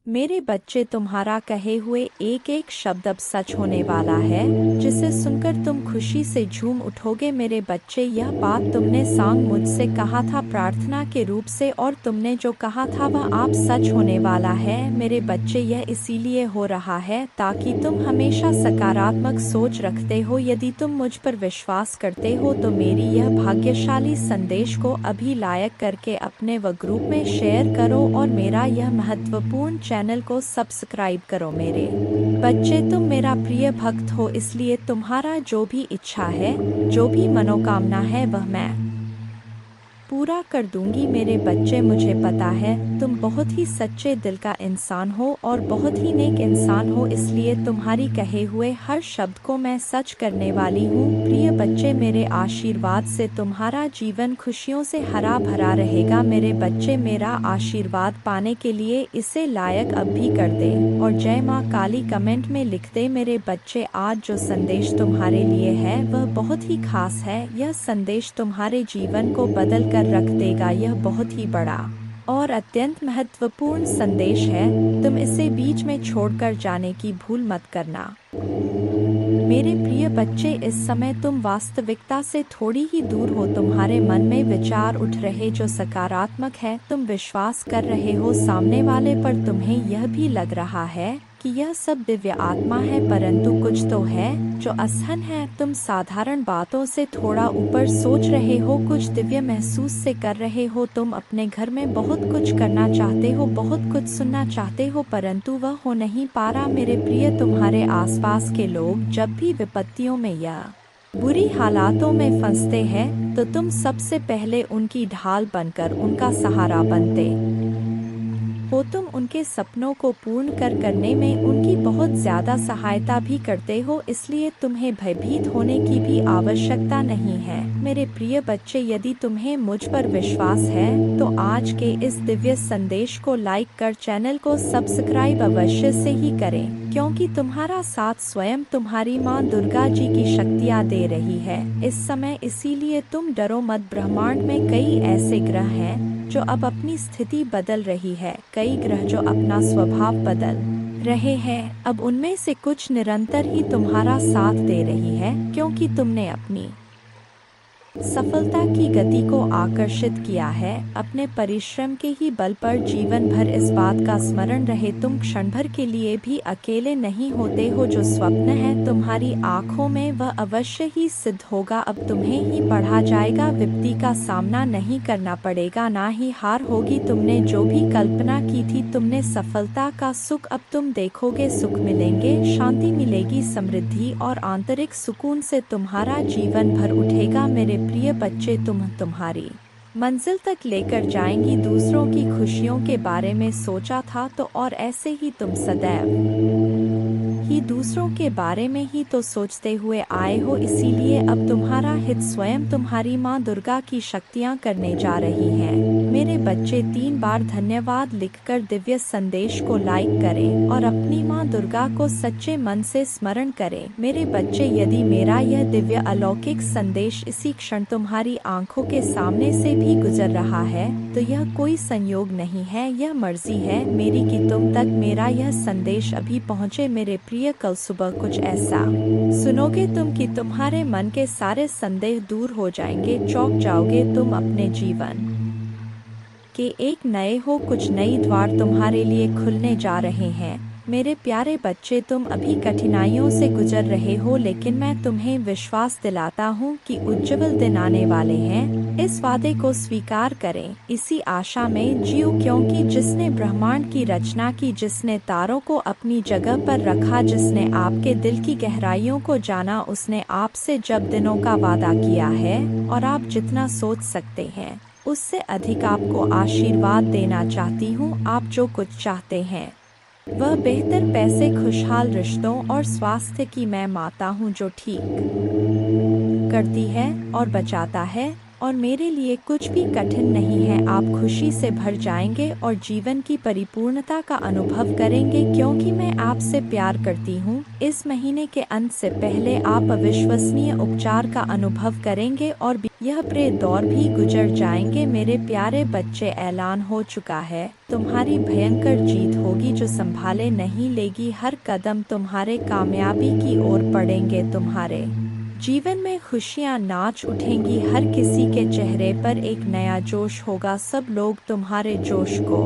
मेरे बच्चे, तुम्हारा कहे हुए एक एक शब्द अब सच होने वाला है, जिसे सुनकर तुम खुशी से झूम उठोगे। मेरे बच्चे, यह बात तुमने सांग मुझसे कहा था प्रार्थना के रूप से, और तुमने जो कहा था वह आप सच होने वाला है। मेरे बच्चे, यह इसीलिए हो रहा है ताकि तुम हमेशा सकारात्मक सोच रखते हो। यदि तुम मुझ पर विश्वास करते हो तो मेरी यह भाग्यशाली संदेश को अभी लाइक करके अपने व ग्रुप में शेयर करो और मेरा यह महत्वपूर्ण चैनल को सब्सक्राइब करो। मेरे बच्चे, तुम मेरा प्रिय भक्त हो, इसलिए तुम्हारा जो भी इच्छा है, जो भी मनोकामना है, वह मैं पूरा कर दूंगी। मेरे बच्चे, मुझे पता है तुम बहुत ही सच्चे दिल का इंसान हो और बहुत ही नेक इंसान हो, इसलिए तुम्हारी कहे हुए हर शब्द को मैं सच करने वाली हूँ। प्रिय बच्चे, मेरे आशीर्वाद से तुम्हारा जीवन खुशियों से हरा भरा रहेगा। मेरे बच्चे, मेरा आशीर्वाद पाने के लिए इसे लायक अब भी कर दे और जय माँ काली कमेंट में लिख दे। मेरे बच्चे, आज जो संदेश तुम्हारे लिए है वह बहुत ही खास है। यह संदेश तुम्हारे जीवन को बदल कर रख देगा। यह बहुत ही बड़ा और अत्यंत महत्वपूर्ण संदेश है। तुम इसे बीच में छोड़कर जाने की भूल मत करना। मेरे प्रिय बच्चे, इस समय तुम वास्तविकता से थोड़ी ही दूर हो। तुम्हारे मन में विचार उठ रहे जो सकारात्मक है। तुम विश्वास कर रहे हो सामने वाले पर। तुम्हें यह भी लग रहा है कि यह सब दिव्य आत्मा है, परंतु कुछ तो है जो असहन है। तुम साधारण बातों से थोड़ा ऊपर सोच रहे हो, कुछ दिव्य महसूस से कर रहे हो। तुम अपने घर में बहुत कुछ करना चाहते हो, बहुत कुछ सुनना चाहते हो, परंतु वह हो नहीं पा रहा। मेरे प्रिय, तुम्हारे आसपास के लोग जब भी विपत्तियों में या बुरी हालातों में फंसते हैं तो तुम सबसे पहले उनकी ढाल बनकर उनका सहारा बनते हो। तुम उनके सपनों को पूर्ण करने में उनकी बहुत ज्यादा सहायता भी करते हो, इसलिए तुम्हें भयभीत होने की भी आवश्यकता नहीं है। मेरे प्रिय बच्चे, यदि तुम्हें मुझ पर विश्वास है तो आज के इस दिव्य संदेश को लाइक कर चैनल को सब्सक्राइब अवश्य से ही करें, क्योंकि तुम्हारा साथ स्वयं तुम्हारी माँ दुर्गा जी की शक्तियाँ दे रही है इस समय। इसीलिए तुम डरो मत। ब्रह्मांड में कई ऐसे ग्रह हैं जो अब अपनी स्थिति बदल रही है, कई ग्रह जो अपना स्वभाव बदल रहे हैं। अब उनमें से कुछ निरंतर ही तुम्हारा साथ दे रही है, क्योंकि तुमने अपनी सफलता की गति को आकर्षित किया है। अपने परिश्रम के ही बल पर जीवन भर इस बात का स्मरण रहे, तुम क्षण भर के लिए भी अकेले नहीं होते हो। जो स्वप्न है तुम्हारी आंखों में वह अवश्य ही सिद्ध होगा। अब तुम्हें ही पढ़ा जाएगा, विपत्ति का सामना नहीं करना पड़ेगा, ना ही हार होगी। तुमने जो भी कल्पना की थी, तुमने सफलता का सुख अब तुम देखोगे। सुख मिलेंगे, शांति मिलेगी, समृद्धि और आंतरिक सुकून से तुम्हारा जीवन भर उठेगा। मेरे प्रिय बच्चे, तुम्हारी मंजिल तक लेकर जाएंगी। दूसरों की खुशियों के बारे में सोचा था तो और ऐसे ही तुम सदैव ही दूसरों के बारे में ही तो सोचते हुए आए हो, इसीलिए अब तुम्हारा हित स्वयं तुम्हारी माँ दुर्गा की शक्तियाँ करने जा रही हैं। मेरे बच्चे, 3 बार धन्यवाद लिखकर दिव्य संदेश को लाइक करें और अपनी माँ दुर्गा को सच्चे मन से स्मरण करें। मेरे बच्चे, यदि मेरा यह दिव्य अलौकिक संदेश इसी क्षण तुम्हारी आंखों के सामने से भी गुजर रहा है तो यह कोई संयोग नहीं है, यह मर्जी है मेरी कि तुम तक मेरा यह संदेश अभी पहुँचे। मेरे प्रिय, कल सुबह कुछ ऐसा सुनोगे तुम कि तुम्हारे मन के सारे संदेह दूर हो जाएंगे। चौंक जाओगे तुम अपने जीवन के एक नए हो, कुछ नई द्वार तुम्हारे लिए खुलने जा रहे हैं। मेरे प्यारे बच्चे, तुम अभी कठिनाइयों से गुजर रहे हो, लेकिन मैं तुम्हें विश्वास दिलाता हूँ कि उज्जवल दिन आने वाले हैं। इस वादे को स्वीकार करें, इसी आशा में जियो, क्योंकि जिसने ब्रह्मांड की रचना की, जिसने तारों को अपनी जगह पर रखा, जिसने आपके दिल की गहराइयों को जाना, उसने आपसे जब दिनों का वादा किया है और आप जितना सोच सकते हैं उससे अधिक आपको आशीर्वाद देना चाहती हूँ। आप जो कुछ चाहते हैं वह बेहतर पैसे, खुशहाल रिश्तों और स्वास्थ्य की मैं माता हूँ, जो ठीक करती है और बचाता है और मेरे लिए कुछ भी कठिन नहीं है। आप खुशी से भर जाएंगे और जीवन की परिपूर्णता का अनुभव करेंगे क्योंकि मैं आपसे प्यार करती हूँ। इस महीने के अंत से पहले आप अविश्वसनीय उपचार का अनुभव करेंगे और यह प्रे दौर भी गुजर जाएंगे। मेरे प्यारे बच्चे, ऐलान हो चुका है, तुम्हारी भयंकर जीत होगी जो संभाले नहीं लेगी। हर कदम तुम्हारे कामयाबी की ओर पड़ेंगे। तुम्हारे जीवन में खुशियां नाच उठेंगी। हर किसी के चेहरे पर एक नया जोश होगा। सब लोग तुम्हारे जोश को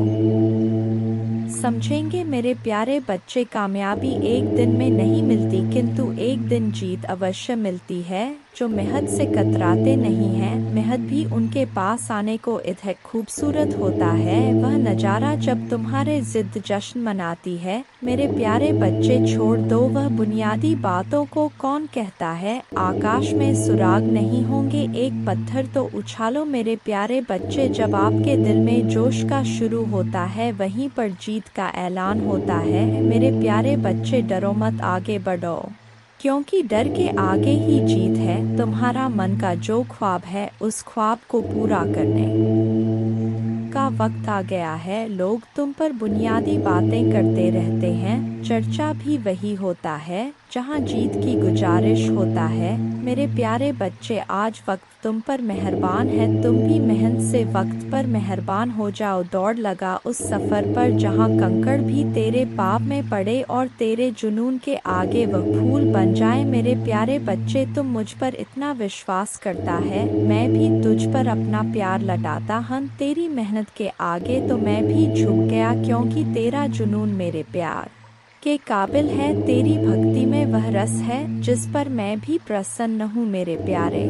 समझेंगे। मेरे प्यारे बच्चे, कामयाबी एक दिन में नहीं मिलती, किंतु एक दिन जीत अवश्य मिलती है। जो मेहनत से कतराते नहीं हैं, मेहनत भी उनके पास आने को इतना खूबसूरत होता है। वह नज़ारा जब तुम्हारे जिद जश्न मनाती है। मेरे प्यारे बच्चे, छोड़ दो वह बुनियादी बातों को। कौन कहता है आकाश में सुराग नहीं होंगे? एक पत्थर तो उछालो। मेरे प्यारे बच्चे, जब आपके दिल में जोश का शुरू होता है, वहीं पर जीत का ऐलान होता है। मेरे प्यारे बच्चे, डरो मत, आगे बढ़ो, क्योंकि डर के आगे ही जीत है। तुम्हारा मन का जो ख्वाब है, उस ख्वाब को पूरा करने का वक्त आ गया है। लोग तुम पर बुनियादी बातें करते रहते हैं, चर्चा भी वही होता है जहां जीत की गुजारिश होता है। मेरे प्यारे बच्चे, आज वक्त तुम पर मेहरबान है। तुम भी मेहनत से वक्त पर मेहरबान हो जाओ। दौड़ लगा उस सफ़र पर जहां कंकड़ भी तेरे पाप में पड़े और तेरे जुनून के आगे वह फूल बन जाए। मेरे प्यारे बच्चे, तुम मुझ पर इतना विश्वास करता है, मैं भी तुझ पर अपना प्यार लौटाता हूं। तेरी मेहनत के आगे तो मैं भी झुक गया, क्योंकि तेरा जुनून मेरे प्यार के काबिल है। तेरी भक्ति में वह रस है जिस पर मैं भी प्रसन्न हूँ। मेरे प्यारे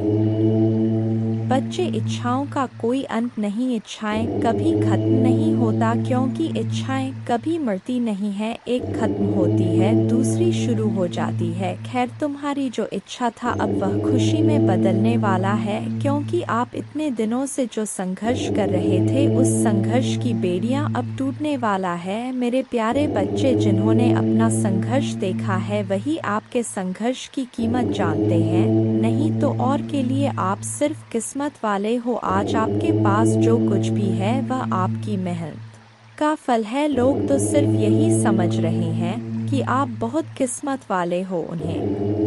बच्चे, इच्छाओं का कोई अंत नहीं। इच्छाएं कभी खत्म नहीं होता, क्योंकि इच्छाएं कभी मरती नहीं है। एक खत्म होती है, दूसरी शुरू हो जाती है। खैर, तुम्हारी जो इच्छा था अब वह खुशी में बदलने वाला है, क्योंकि आप इतने दिनों से जो संघर्ष कर रहे थे, उस संघर्ष की बेड़ियां अब टूटने वाला है। मेरे प्यारे बच्चे, जिन्होंने अपना संघर्ष देखा है, वही आपके संघर्ष की कीमत जानते हैं। नहीं तो और के लिए आप सिर्फ किस्मत वाले हो। आज आपके पास जो कुछ भी है, वह आपकी मेहनत का फल है। लोग तो सिर्फ यही समझ रहे हैं कि आप बहुत किस्मत वाले हो। उन्हें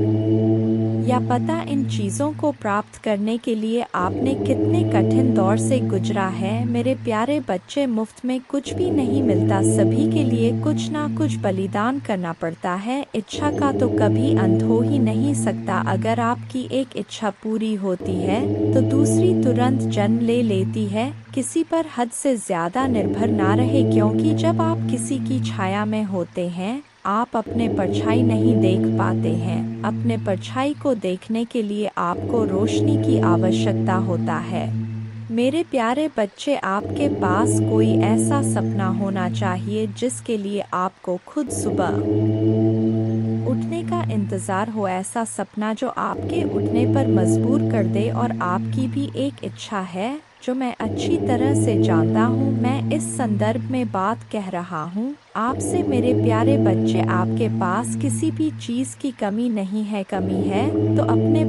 या पता इन चीज़ों को प्राप्त करने के लिए आपने कितने कठिन दौर से गुजरा है। मेरे प्यारे बच्चे, मुफ्त में कुछ भी नहीं मिलता, सभी के लिए कुछ ना कुछ बलिदान करना पड़ता है। इच्छा का तो कभी अंत हो ही नहीं सकता। अगर आपकी एक इच्छा पूरी होती है तो दूसरी तुरंत जन्म ले लेती है। किसी पर हद से ज़्यादा निर्भर ना रहे, क्योंकि जब आप किसी की छाया में होते हैं, आप अपने परछाई नहीं देख पाते हैं। अपने परछाई को देखने के लिए आपको रोशनी की आवश्यकता होता है। मेरे प्यारे बच्चे, आपके पास कोई ऐसा सपना होना चाहिए जिसके लिए आपको खुद सुबह उठने का इंतज़ार हो। ऐसा सपना जो आपके उठने पर मजबूर कर दे। और आपकी भी एक इच्छा है जो मैं अच्छी तरह से जानता हूँ। मैं इस संदर्भ में बात कह रहा हूँ आपसे। मेरे प्यारे बच्चे, आपके पास किसी भी चीज़ की कमी नहीं है। कमी है तो अपने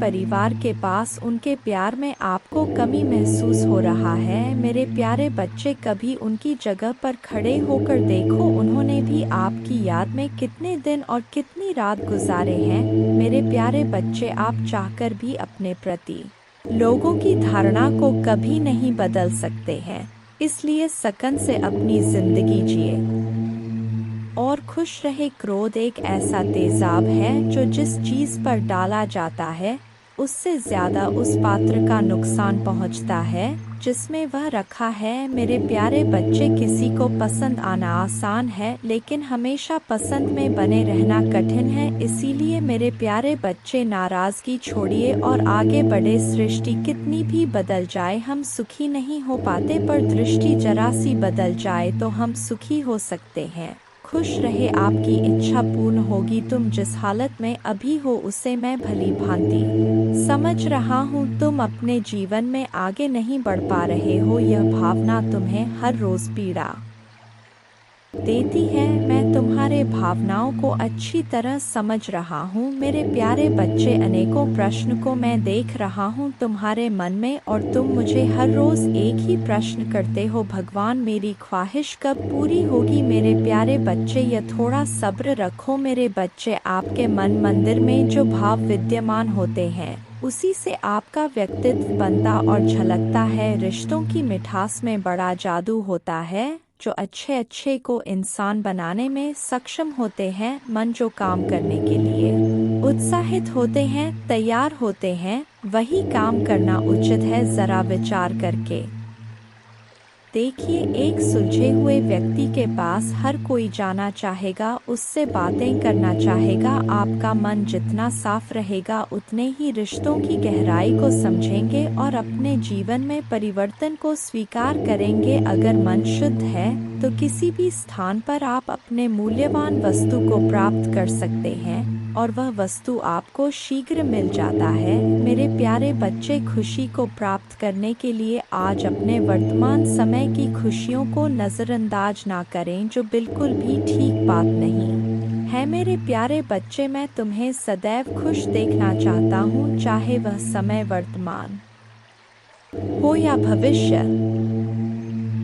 परिवार के पास उनके प्यार में आपको कमी महसूस हो रहा है। मेरे प्यारे बच्चे, कभी उनकी जगह पर खड़े होकर देखो। उन्होंने भी आपकी याद में कितने दिन और कितनी रात गुजारे हैं। मेरे प्यारे बच्चे, आप चाहकर भी अपने प्रति लोगों की धारणा को कभी नहीं बदल सकते हैं। इसलिए सकन से अपनी जिंदगी जिए और खुश रहे। क्रोध एक ऐसा तेजाब है जो जिस चीज़ पर डाला जाता है, उससे ज़्यादा उस पात्र का नुकसान पहुंचता है जिसमें वह रखा है। मेरे प्यारे बच्चे, किसी को पसंद आना आसान है, लेकिन हमेशा पसंद में बने रहना कठिन है। इसीलिए मेरे प्यारे बच्चे, नाराज़गी छोड़िए और आगे बढ़े। सृष्टि कितनी भी बदल जाए, हम सुखी नहीं हो पाते, पर दृष्टि जरा सी बदल जाए तो हम सुखी हो सकते हैं। खुश रहे, आपकी इच्छा पूर्ण होगी। तुम जिस हालत में अभी हो उसे मैं भली भांति समझ रहा हूँ। तुम अपने जीवन में आगे नहीं बढ़ पा रहे हो, यह भावना तुम्हें हर रोज पीड़ा देती है। मैं तुम्हारे तुम्हारे भावनाओं को अच्छी तरह समझ रहा हूँ मेरे प्यारे बच्चे। अनेकों प्रश्न को मैं देख रहा हूँ तुम्हारे मन में और तुम मुझे हर रोज एक ही प्रश्न करते हो, भगवान मेरी ख्वाहिश कब पूरी होगी मेरे प्यारे बच्चे। यह थोड़ा सब्र रखो मेरे बच्चे। आपके मन मंदिर में जो भाव विद्यमान होते हैं उसी से आपका व्यक्तित्व बनता और झलकता है। रिश्तों की मिठास में बड़ा जादू होता है। जो अच्छे अच्छे को इंसान बनाने में सक्षम होते हैं, मन जो काम करने के लिए उत्साहित होते हैं, तैयार होते हैं, वही काम करना उचित है। जरा विचार करके देखिए, एक सुलझे हुए व्यक्ति के पास हर कोई जाना चाहेगा, उससे बातें करना चाहेगा। आपका मन जितना साफ रहेगा उतने ही रिश्तों की गहराई को समझेंगे और अपने जीवन में परिवर्तन को स्वीकार करेंगे। अगर मन शुद्ध है तो किसी भी स्थान पर आप अपने मूल्यवान वस्तु को प्राप्त कर सकते हैं और वह वस्तु आपको शीघ्र मिल जाता है। मेरे प्यारे बच्चे, खुशी को प्राप्त करने के लिए आज अपने वर्तमान समय की खुशियों को नज़रअंदाज ना करें, जो बिल्कुल भी ठीक बात नहीं है। मेरे प्यारे बच्चे, मैं तुम्हें सदैव खुश देखना चाहता हूँ, चाहे वह समय वर्तमान हो या भविष्य,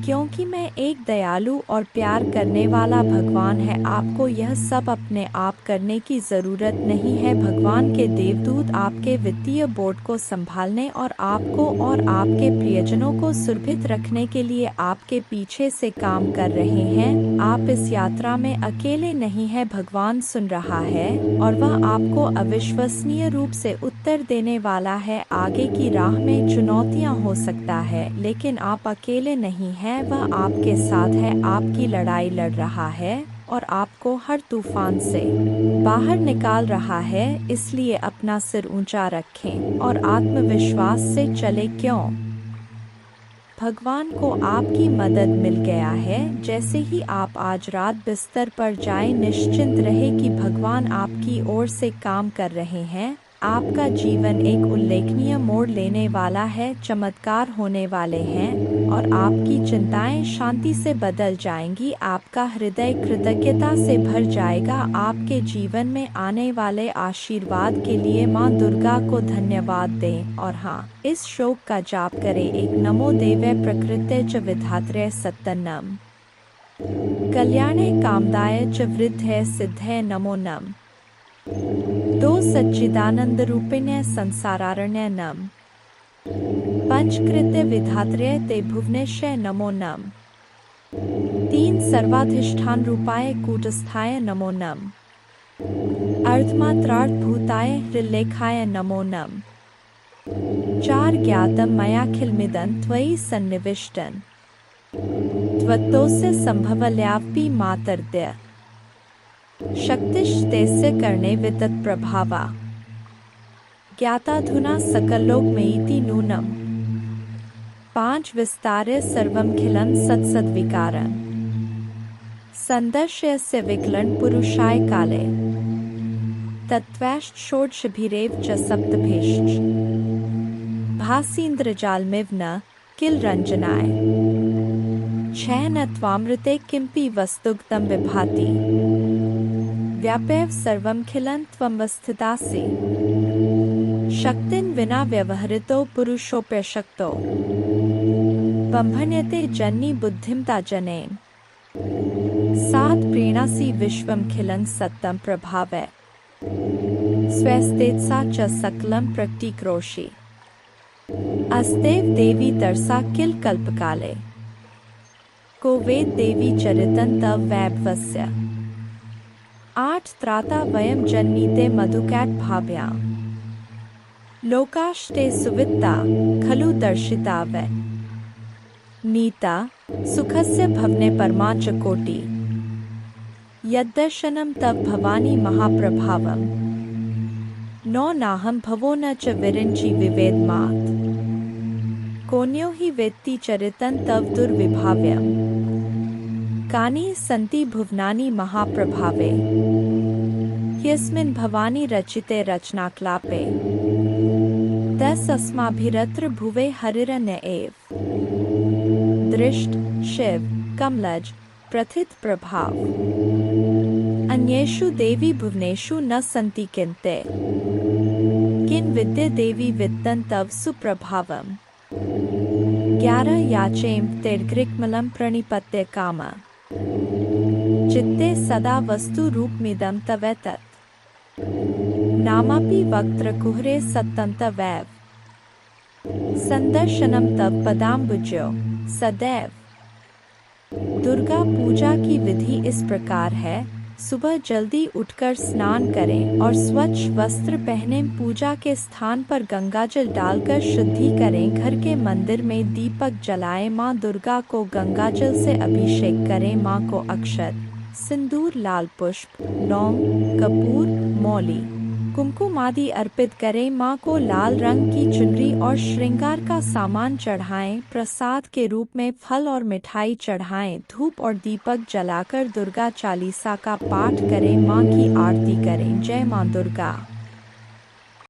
क्योंकि मैं एक दयालु और प्यार करने वाला भगवान है। आपको यह सब अपने आप करने की ज़रूरत नहीं है। भगवान के देवदूत आपके वित्तीय बोर्ड को संभालने और आपको और आपके प्रियजनों को सुरक्षित रखने के लिए आपके पीछे से काम कर रहे हैं। आप इस यात्रा में अकेले नहीं हैं, भगवान सुन रहा है और वह आपको अविश्वसनीय रूप से उत्तर देने वाला है। आगे की राह में चुनौतियाँ हो सकता है, लेकिन आप अकेले नहीं हैं, वह आपके साथ है, आपकी लड़ाई लड़ रहा है और आपको हर तूफान से बाहर निकाल रहा है। इसलिए अपना सिर ऊंचा रखें और आत्मविश्वास से चले। क्यों? भगवान को आपकी मदद मिल गया है। जैसे ही आप आज रात बिस्तर पर जाएं, निश्चिंत रहे कि भगवान आपकी ओर से काम कर रहे हैं। आपका जीवन एक उल्लेखनीय मोड़ लेने वाला है, चमत्कार होने वाले हैं और आपकी चिंताएं शांति से बदल जाएंगी। आपका हृदय कृतज्ञता से भर जाएगा। आपके जीवन में आने वाले आशीर्वाद के लिए मां दुर्गा को धन्यवाद दें और हाँ, इस श्लोक का जाप करें। एक नमो देवै प्रकृते च विधात्रे सत्तनम कल्याणे कामदाय च वृद्धे सिद्धे नमो नम। दो सच्चिदानंद रूपिण्य संसारारण्य नम। पंचकृत्य विधात्रे ते भुवनेश्वर नमो नम। तीन सर्वाधिष्ठान रूपाय कूटस्थाय नमो नम। अर्धमात्रार्थ भूताय हृल्लेखाय नमो नम। चार ज्ञातम मयाखिलमिदं त्वयि सन्निविष्टन् त्वत्तोस्य संभवल्यापि मातर्दय शक्तिस्तेस्य कर्णे वितत प्रभावा ज्ञाताधुना सकलोकमेति नूनम। पांच विस्तार्य सर्वमखिलं सत्सद्विकारं संदर्शयस्य विकलं पुरुषाय काले तत्त्वैश्च षोडशभिरेव च सप्तभेश्च भासीन्द्रजालमिव न किल रंजनाय छह न त्वामृते किंपि वस्तुगतं विभाति व्यापैव सर्वमखिलं त्वमवस्थितासि शक्तिं विना व्यवहृतो पुरुषोऽप्यशक्तो बम्भन्यते जन्नी बुद्धिमता जनेन सात् प्रीणासि विश्वमखिलं सत्तं प्रभावै स्वस्तेजसा च सकलं प्रतीक्रोषि अस्तेव देवी तरसा किल कल्पकाले को वेद देवी चरितं तव वैभवस्य। आठ त्राता वयं जन्मीते मधुकैट भाव्यां लोकाश्ते सुवित्ता खलु दर्शिता वै नीता सुखस्य भवने परमा च कोटि यद्दर्शनं तव भवानी महाप्रभावम् नो नाहं भवो न च विरिञ्चि विवेदमात् कोन्यो हि वेत्ति चरितं तव दुर्विभाव्यम् कानि सन्ति भुवनानि महाप्रभावे ह्यस्मिन् भवानी रचिते रचनाक्लापे दस अस्माभिरत्र भुवे हरिरन्य एव दृष्ट शिव कमलज प्रथित प्रभाव अन्येषु देवी भुवनेषु न सन्ति किन्ते किन विद्ये देवी वित्तं तव सुप्रभावम् 11 याचेम तिर्ग्रिक्मलं प्रणिपत्य काम चित्ते सदा वस्तु रूपमिदं तवेतत् नामापि वक्त्रकुहरे सत्तं तवैव संदर्शनम तव पदाम्बुजो सदैव। दुर्गा पूजा की विधि इस प्रकार है। सुबह जल्दी उठकर स्नान करें और स्वच्छ वस्त्र पहने पूजा के स्थान पर गंगाजल डालकर शुद्धि करें। घर के मंदिर में दीपक जलाएं। माँ दुर्गा को गंगाजल से अभिषेक करें। माँ को अक्षत, सिंदूर, लाल पुष्प, लौंग, कपूर, मौली, कुमकुम आदि अर्पित करें। माँ को लाल रंग की चुनरी और श्रृंगार का सामान चढ़ाएं। प्रसाद के रूप में फल और मिठाई चढ़ाएं। धूप और दीपक जलाकर दुर्गा चालीसा का पाठ करें। माँ की आरती करें। जय माँ दुर्गा।